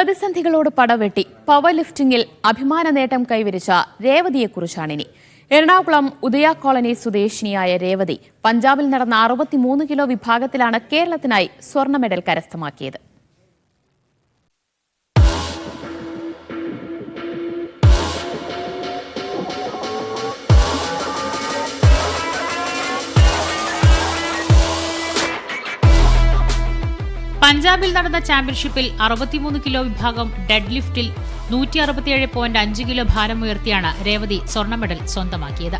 പ്രതിസന്ധികളോട് പടവെട്ടി power ലിഫ്റ്റിംഗിൽ അഭിമാന നേട്ടം കൈവരിച്ച രേവതിയെക്കുറിച്ചാണിനി. എറണാകുളം ഉദയ കോളനി സ്വദേശിനിയായ രേവതി പഞ്ചാബിൽ നടന്ന 63 കിലോ വിഭാഗത്തിലാണ് കേരളത്തിനായി സ്വർണ്ണ മെഡൽ കരസ്ഥമാക്കിയത്. പഞ്ചാബിൽ നടന്ന ചാമ്പ്യൻഷിപ്പിൽ 63 കിലോ വിഭാഗം ഡെഡ് ലിഫ്റ്റിൽ 167.5 കിലോ ഭാരമുയർത്തിയാണ് രേവതി സ്വർണ്ണ മെഡൽ സ്വന്തമാക്കിയത്.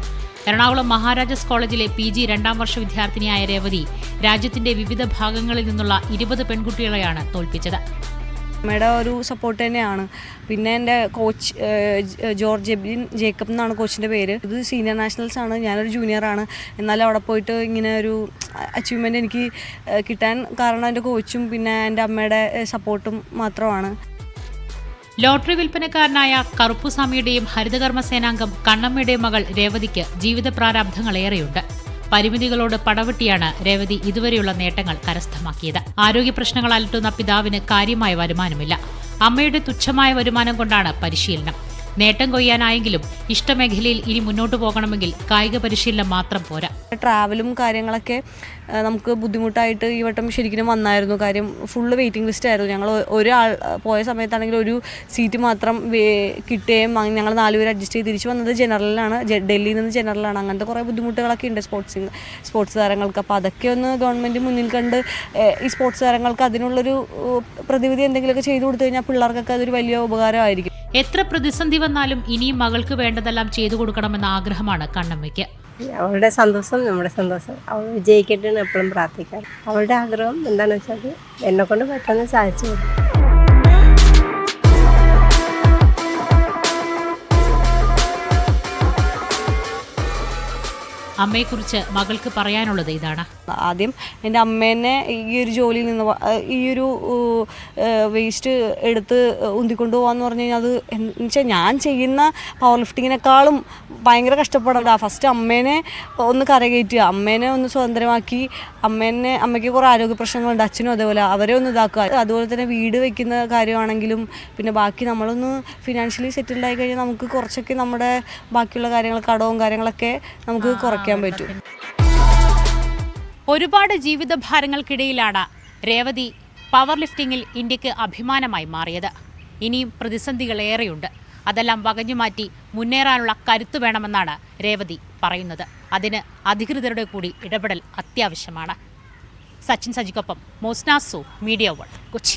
എറണാകുളം മഹാരാജാസ് കോളേജിലെ PG 2ാം വർഷ വിദ്യാർത്ഥിനിയായ രേവതി രാജ്യത്തിന്റെ വിവിധ ഭാഗങ്ങളിൽ നിന്നുള്ള 20 പെൺകുട്ടികളെയാണ് തോൽപ്പിച്ചത്. അമ്മയുടെ ഒരു സപ്പോർട്ട് തന്നെയാണ്. പിന്നെ എൻ്റെ കോച്ച് ജോർജ് എബിൻ ജേക്കബ് എന്നാണ് കോച്ചിൻ്റെ പേര്. ഇത് സീനിയർ നാഷണൽസ് ആണ്, ഞാനൊരു ജൂനിയറാണ്. എന്നാലും അവിടെ പോയിട്ട് ഇങ്ങനെ ഒരു അച്ചീവ്മെൻറ്റ് എനിക്ക് കിട്ടാൻ കാരണം എൻ്റെ കോച്ചും പിന്നെ എൻ്റെ അമ്മയുടെ സപ്പോർട്ടും മാത്രമാണ്. ലോട്ടറി വിൽപ്പനക്കാരനായ കറുപ്പുസ്വാമിയുടെയും ഹരിതകർമ്മ സേനാംഗം കണ്ണമ്മയുടെയും മകൾ രേവതിക്ക് ജീവിത പ്രാരാബ്ധങ്ങളേറെയുണ്ട്. പരിമിതികളോട് പടവെട്ടിയാണ് രേവതി ഇതുവരെയുള്ള നേട്ടങ്ങൾ കരസ്ഥമാക്കിയത്. ആരോഗ്യ പ്രശ്നങ്ങൾ അലട്ടുന്ന പിതാവിന് കാര്യമായ വരുമാനമില്ല. അമ്മയുടെ തുച്ഛമായ വരുമാനം കൊണ്ടാണ് പരിശീലനം. നേട്ടം കൊയ്യാനായെങ്കിലും ഇഷ്ടമേഖലയിൽ ഇനി മുന്നോട്ട് പോകണമെങ്കിൽ കായിക പരിശീലനം മാത്രം പോരാ. ട്രാവലും കാര്യങ്ങളൊക്കെ നമുക്ക് ബുദ്ധിമുട്ടായിട്ട് ഈ വട്ടം ശരിക്കും വന്നായിരുന്നു. കാര്യം ഫുള്ള് വെയിറ്റിംഗ് ലിസ്റ്റ് ആയിരുന്നു. ഞങ്ങൾ ഒരാൾ പോയ സമയത്താണെങ്കിൽ ഒരു സീറ്റ് മാത്രം കിട്ടുകയും ഞങ്ങൾ 4 പേര് അഡ്ജസ്റ്റ് ചെയ്ത് തിരിച്ചു വന്നത് ജനറലിലാണ്, ഡൽഹിയിൽ നിന്ന് ജനറലാണ്. അങ്ങനത്തെ കുറേ ബുദ്ധിമുട്ടുകളൊക്കെ ഉണ്ട് സ്പോർട്സ് താരങ്ങൾക്ക്. അപ്പോൾ അതൊക്കെ ഒന്ന് ഗവൺമെൻറ് മുന്നിൽ കണ്ട് ഈ സ്പോർട്സ് താരങ്ങൾക്ക് അതിനുള്ളൊരു പ്രതിവിധി എന്തെങ്കിലുമൊക്കെ ചെയ്തു കൊടുത്തു കഴിഞ്ഞാൽ പിള്ളേർക്കൊക്കെ അതൊരു വലിയ ഉപകാരമായിരിക്കും. എത്ര പ്രതിസന്ധി വന്നാലും ഇനിയും മകൾക്ക് വേണ്ടതെല്ലാം ചെയ്തു കൊടുക്കണമെന്ന ആഗ്രഹമാണ് കണ്ണമ്മയ്ക്ക്. അവളുടെ സന്തോഷം നമ്മുടെ സന്തോഷം. അവൾ വിജയിക്കട്ടെ എന്ന് എപ്പോഴും പ്രാർത്ഥിക്കാം. അവളുടെ ആഗ്രഹം എന്താണെന്ന് വെച്ചാൽ എന്നെക്കൊണ്ട് പെട്ടെന്ന് സാധിച്ചു കൊടുക്കും. അമ്മയെക്കുറിച്ച് മകൾക്ക് പറയാനുള്ളത് ഇതാണ്. ആദ്യം എൻ്റെ അമ്മേനെ ഈ ഒരു ജോലിയിൽ നിന്ന് ഈ ഒരു വേസ്റ്റ് എടുത്ത് ഉന്തിക്കൊണ്ടു പോകാമെന്ന് പറഞ്ഞു കഴിഞ്ഞാൽ അത് എന്നുവെച്ചാൽ ഞാൻ ചെയ്യുന്ന പവർ ലിഫ്റ്റിങ്ങിനേക്കാളും ഭയങ്കര കഷ്ടപ്പെടണ്ട. ഫസ്റ്റ് അമ്മേനെ ഒന്ന് കരകയറ്റുക, അമ്മേനെ ഒന്ന് സ്വതന്ത്രമാക്കി, അമ്മയ്ക്ക് കുറേ ആരോഗ്യ പ്രശ്നങ്ങളുണ്ട്, അച്ഛനും അതേപോലെ, അവരെ ഒന്ന് ഇതാക്കുക. അതുപോലെ തന്നെ വീട് വയ്ക്കുന്ന കാര്യമാണെങ്കിലും പിന്നെ ബാക്കി നമ്മളൊന്ന് ഫിനാൻഷ്യലി സെറ്റിൽഡ് ആയി കഴിഞ്ഞാൽ നമുക്ക് കുറച്ചൊക്കെ നമ്മുടെ ബാക്കിയുള്ള കാര്യങ്ങൾ കടവും കാര്യങ്ങളൊക്കെ നമുക്ക് കുറയ്ക്കാൻ പറ്റും. ഒരുപാട് ജീവിതഭാരങ്ങൾക്കിടയിലാണ് രേവതി പവർ ലിഫ്റ്റിംഗിൽ ഇന്ത്യക്ക് അഭിമാനമായി മാറിയത്. ഇനിയും പ്രതിസന്ധികൾ ഏറെയുണ്ട്. അതെല്ലാം വകഞ്ഞുമാറ്റി മുന്നേറാനുള്ള കരുത്ത് വേണമെന്നാണ് രേവതി പറയുന്നത്. അതിന് അധികൃതരുടെ കൂടി ഇടപെടൽ അത്യാവശ്യമാണ്. സച്ചിൻ സജിക്കൊപ്പം മോസ്നാസു, മീഡിയ 1, കൊച്ചി.